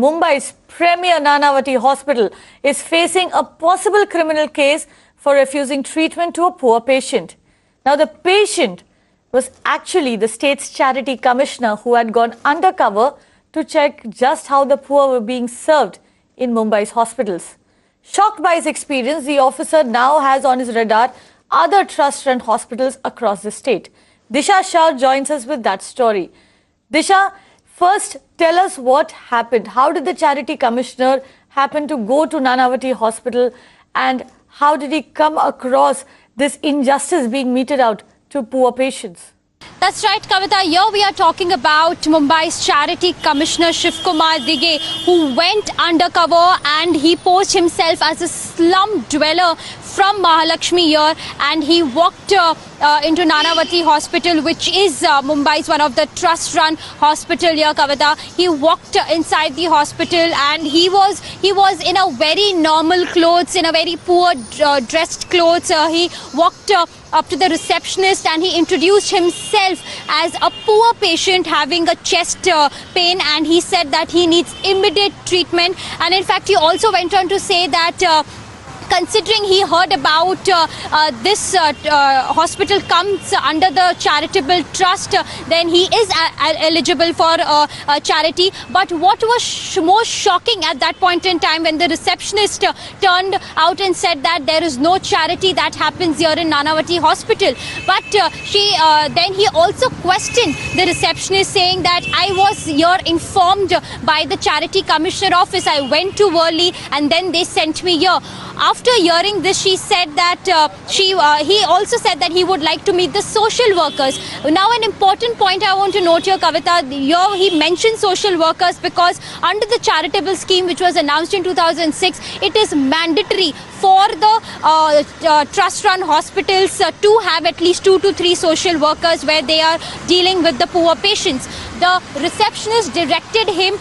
Mumbai's premier Nanawati Hospital is facing a possible criminal case for refusing treatment to a poor patient. Now, the patient was actually the state's charity commissioner who had gone undercover to check just how the poor were being served in Mumbai's hospitals. Shocked by his experience, the officer now has on his radar other trust-run hospitals across the state. Disha Shah joins us with that story. Disha, first tell us what happened. How did the charity commissioner happen to go to Nanawati Hospital, and how did he come across this injustice being meted out to poor patients? That's right, Kavita. Here we are talking about Mumbai's charity commissioner Shivkumar Dige, who went undercover and he posed himself as a slum dweller from Mahalakshmi here, and he walked into Nanawati Hospital, which is Mumbai's one of the trust-run hospital here, Kavita. He walked inside the hospital and he was in a very normal clothes, in a very poor dressed clothes. He walked up to the receptionist and he introduced himself as a poor patient having a chest pain, and he said that he needs immediate treatment. And in fact, he also went on to say that considering he heard about this hospital comes under the charitable trust, then he is eligible for charity. But what was most shocking at that point in time, when the receptionist turned out and said that there is no charity that happens here in Nanawati Hospital. But then he also questioned the receptionist, saying that I was here informed by the charity commissioner office. I went too early and then they sent me here. After hearing this, she said that he also said that he would like to meet the social workers. Now, an important point I want to note here, Kavita, here he mentioned social workers because under the charitable scheme which was announced in 2006, it is mandatory for the trust-run hospitals to have at least 2 to 3 social workers where they are dealing with the poor patients. The receptionist directed him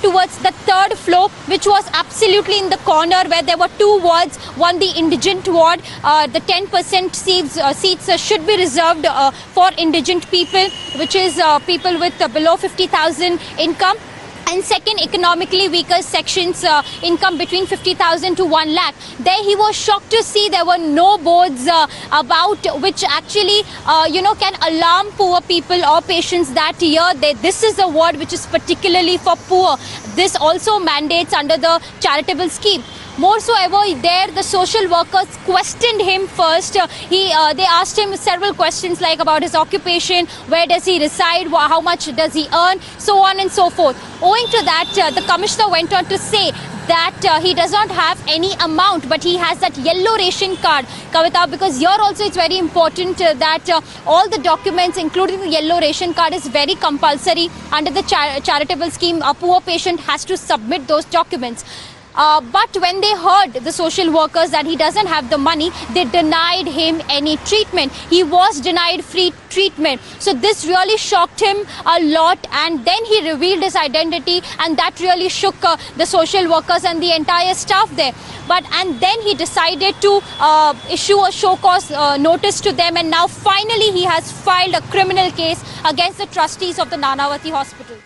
towards the 3rd floor, which was absolutely in the corner where there were 2 wards. One, the indigent ward. The 10% seats should be reserved for indigent people, which is people with below 50,000 income. And second, economically weaker sections, income between 50,000 to 1 lakh. There he was shocked to see there were no boards about which actually, can alarm poor people or patients that here this is a ward which is particularly for poor. This also mandates under the charitable scheme. More so ever, there the social workers questioned him first. They asked him several questions like about his occupation, where does he reside, how much does he earn, so on and so forth. Owing to that, the commissioner went on to say that he does not have any amount, but he has that yellow ration card, Kavita, because here also it's very important that all the documents, including the yellow ration card, is very compulsory under the charitable scheme. A poor patient has to submit those documents. But when they heard, the social workers, that he doesn't have the money, they denied him any treatment. He was denied free treatment. So this really shocked him a lot, and then he revealed his identity, and that really shook the social workers and the entire staff there. And then he decided to issue a show cause notice to them, and now finally he has filed a criminal case against the trustees of the Nanawati Hospital.